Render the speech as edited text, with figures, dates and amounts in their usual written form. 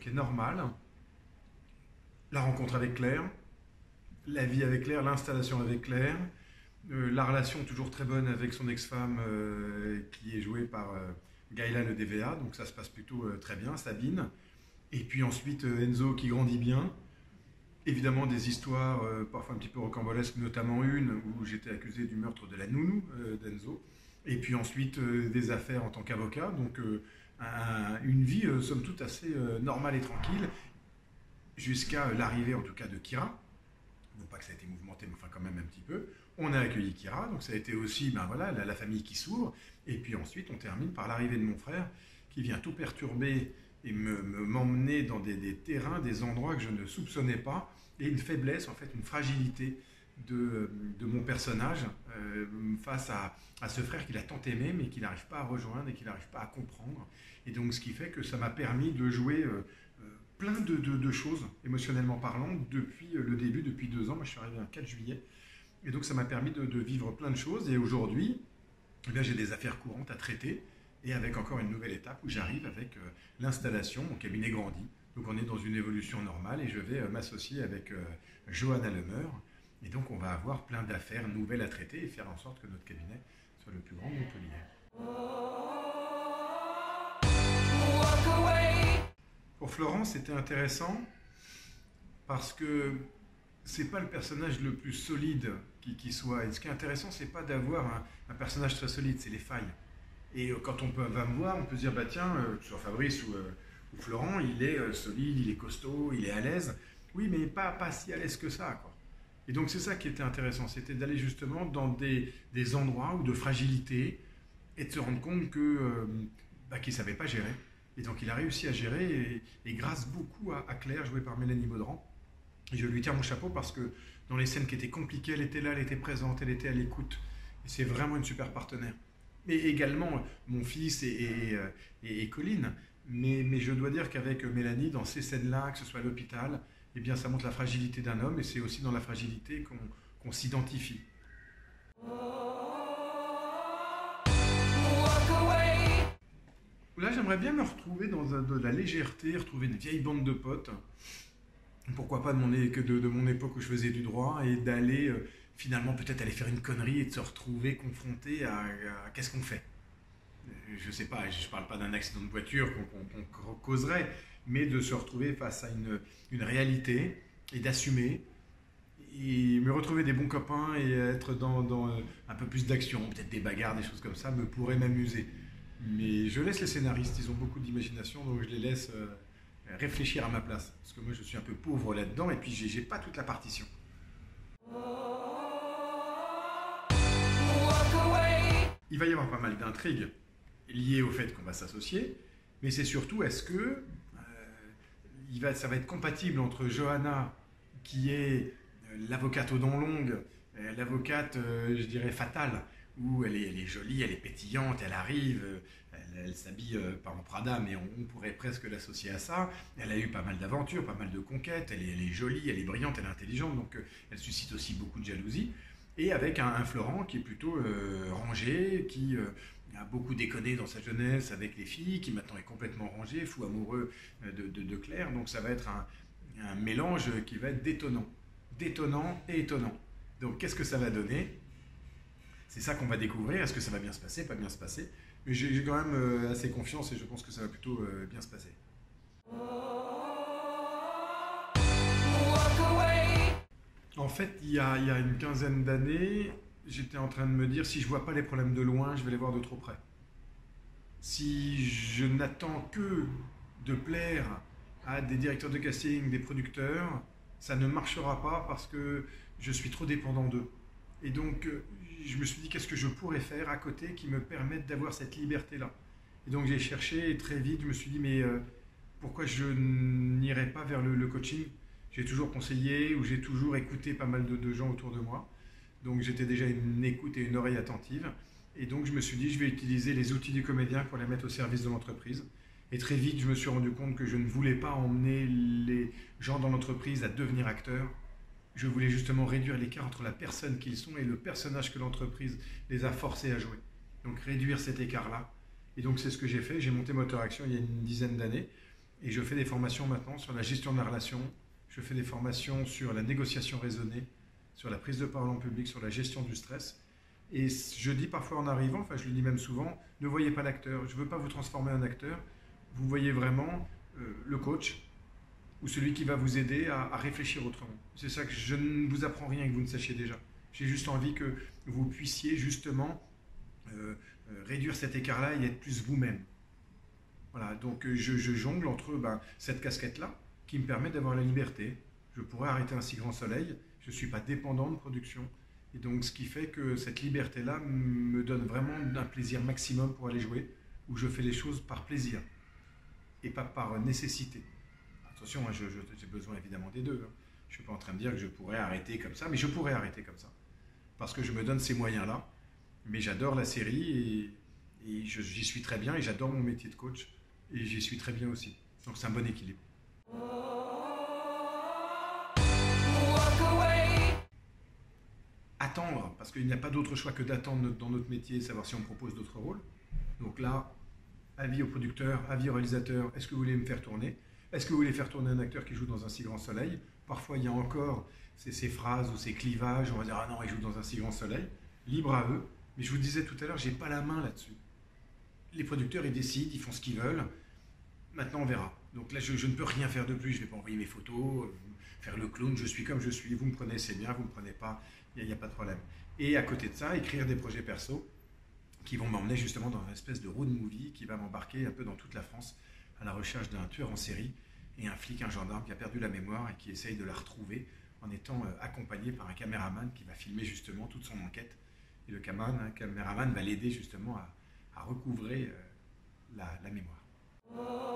qui est normale. La rencontre avec Claire, la vie avec Claire, l'installation avec Claire, la relation toujours très bonne avec son ex-femme qui est jouée par Gaëla le DVA, donc ça se passe plutôt très bien, Sabine. Et puis ensuite Enzo qui grandit bien. Évidemment des histoires parfois un petit peu rocambolesques, notamment une où j'étais accusé du meurtre de la nounou d'Enzo. Et puis ensuite des affaires en tant qu'avocat, donc une vie somme toute assez normale et tranquille, jusqu'à l'arrivée en tout cas de Kira. Non pas que ça a été mouvementé, mais enfin quand même un petit peu. On a accueilli Kira, donc ça a été aussi ben voilà, la famille qui s'ouvre. Et puis ensuite on termine par l'arrivée de mon frère qui vient tout perturber et m'emmener dans des terrains, des endroits que je ne soupçonnais pas, et une faiblesse, en fait, une fragilité de mon personnage face à ce frère qu'il a tant aimé, mais qu'il n'arrive pas à rejoindre et qu'il n'arrive pas à comprendre. Et donc, ce qui fait que ça m'a permis de jouer plein de choses, émotionnellement parlant, depuis le début, depuis 2 ans. Moi, je suis arrivé le 4 juillet. Et donc, ça m'a permis de vivre plein de choses. Et aujourd'hui, eh j'ai des affaires courantes à traiter. Et avec encore une nouvelle étape où j'arrive avec l'installation, mon cabinet grandit. Donc on est dans une évolution normale et je vais m'associer avec Johanna Lemeur. Et donc on va avoir plein d'affaires nouvelles à traiter et faire en sorte que notre cabinet soit le plus grand de Montpellier. Pour Florence, c'était intéressant parce que c'est pas le personnage le plus solide qui soit. Et ce qui est intéressant, c'est pas d'avoir un personnage très solide, c'est les failles. Et quand on va me voir, on peut se dire, bah tiens, que ce soit Fabrice ou Florent, il est solide, il est costaud, il est à l'aise. Oui, mais pas si à l'aise que ça, quoi. Et donc c'est ça qui était intéressant, c'était d'aller justement dans des endroits où de fragilité et de se rendre compte qu'il ne savait pas gérer. Et donc il a réussi à gérer et grâce beaucoup à Claire, jouée par Mélanie Baudran. Et je lui tire mon chapeau parce que dans les scènes qui étaient compliquées, elle était là, elle était présente, elle était à l'écoute. Et c'est vraiment une super partenaire. Mais également mon fils et Colline. Mais je dois dire qu'avec Mélanie, dans ces scènes-là, que ce soit à l'hôpital, eh bien, ça montre la fragilité d'un homme et c'est aussi dans la fragilité qu'on s'identifie. Là, j'aimerais bien me retrouver dans de la légèreté, retrouver une vieille bande de potes. Pourquoi pas de mon époque où je faisais du droit et d'aller finalement peut-être aller faire une connerie et de se retrouver confronté à qu'est-ce qu'on fait. Je sais pas, je parle pas d'un accident de voiture qu'on causerait, mais de se retrouver face à une réalité et d'assumer et me retrouver des bons copains et être dans un peu plus d'action, peut-être des bagarres, des choses comme ça, me pourrait m'amuser. Mais je laisse les scénaristes, ils ont beaucoup d'imagination, donc je les laisse réfléchir à ma place. Parce que moi je suis un peu pauvre là-dedans et puis j'ai pas toute la partition. Il va y avoir pas mal d'intrigues liées au fait qu'on va s'associer, mais c'est surtout est-ce que ça va être compatible entre Johanna, qui est l'avocate aux dents longues, l'avocate, je dirais, fatale, où elle est jolie, elle est pétillante, elle arrive, elle s'habille pas en Prada, mais on pourrait presque l'associer à ça. Elle a eu pas mal d'aventures, pas mal de conquêtes, elle est jolie, elle est brillante, elle est intelligente, donc elle suscite aussi beaucoup de jalousie. Et avec un Florent qui est plutôt rangé, qui a beaucoup déconné dans sa jeunesse avec les filles, qui maintenant est complètement rangé, fou amoureux de Claire. Donc ça va être un mélange qui va être détonnant et étonnant. Donc qu'est-ce que ça va donner ? C'est ça qu'on va découvrir. Est-ce que ça va bien se passer, pas bien se passer ? Mais j'ai quand même assez confiance et je pense que ça va plutôt bien se passer. En fait, il y a une quinzaine d'années, j'étais en train de me dire, si je ne vois pas les problèmes de loin, je vais les voir de trop près. Si je n'attends que de plaire à des directeurs de casting, des producteurs, ça ne marchera pas parce que je suis trop dépendant d'eux. Et donc, je me suis dit, qu'est-ce que je pourrais faire à côté qui me permette d'avoir cette liberté-là ? Et donc, j'ai cherché et très vite, je me suis dit, mais pourquoi je n'irais pas vers le coaching ? J'ai toujours conseillé ou j'ai toujours écouté pas mal de gens autour de moi. Donc, j'étais déjà une écoute et une oreille attentive. Et donc, je me suis dit, je vais utiliser les outils du comédien pour les mettre au service de l'entreprise. Et très vite, je me suis rendu compte que je ne voulais pas emmener les gens dans l'entreprise à devenir acteurs. Je voulais justement réduire l'écart entre la personne qu'ils sont et le personnage que l'entreprise les a forcés à jouer. Donc réduire cet écart-là. Et donc c'est ce que j'ai fait. J'ai monté Moteur Action il y a une dizaine d'années. Et je fais des formations maintenant sur la gestion de la relation, je fais des formations sur la négociation raisonnée, sur la prise de parole en public, sur la gestion du stress. Et je dis parfois en arrivant, enfin je le dis même souvent, ne voyez pas l'acteur. Je ne veux pas vous transformer en acteur. Vous voyez vraiment le coach ou celui qui va vous aider à réfléchir autrement. C'est ça que je ne vous apprends rien que vous ne sachiez déjà. J'ai juste envie que vous puissiez justement réduire cet écart-là et être plus vous-même. Voilà, donc je jongle entre cette casquette-là qui me permet d'avoir la liberté. Je pourrais arrêter un si grand soleil, je ne suis pas dépendant de production. Et donc ce qui fait que cette liberté-là me donne vraiment un plaisir maximum pour aller jouer, où je fais les choses par plaisir et pas par nécessité. Attention, hein, j'ai besoin évidemment des deux. Hein. Je ne suis pas en train de dire que je pourrais arrêter comme ça, mais je pourrais arrêter comme ça. Parce que je me donne ces moyens-là. Mais j'adore la série et j'y suis très bien et j'adore mon métier de coach et j'y suis très bien aussi. Donc c'est un bon équilibre. Attendre, parce qu'il n'y a pas d'autre choix que d'attendre dans notre métier, savoir si on propose d'autres rôles. Donc là, avis au producteur, avis au réalisateur, est-ce que vous voulez me faire tourner? Est-ce que vous voulez faire tourner un acteur qui joue dans un si grand soleil? Parfois, il y a encore ces phrases ou ces clivages, on va dire « Ah non, il joue dans un si grand soleil ». Libre à eux. Mais je vous disais tout à l'heure, je n'ai pas la main là-dessus. Les producteurs, ils décident, ils font ce qu'ils veulent. Maintenant, on verra. Donc là, je ne peux rien faire de plus. Je ne vais pas envoyer mes photos, faire le clown. Je suis comme je suis. Vous me prenez, c'est bien. Vous ne me prenez pas, il n'y a pas de problème. Et à côté de ça, écrire des projets perso qui vont m'emmener justement dans une espèce de road movie qui va m'embarquer un peu dans toute la France à la recherche d'un tueur en série et un flic, un gendarme qui a perdu la mémoire et qui essaye de la retrouver en étant accompagné par un caméraman qui va filmer justement toute son enquête. Et le caméraman va l'aider justement à recouvrer la mémoire.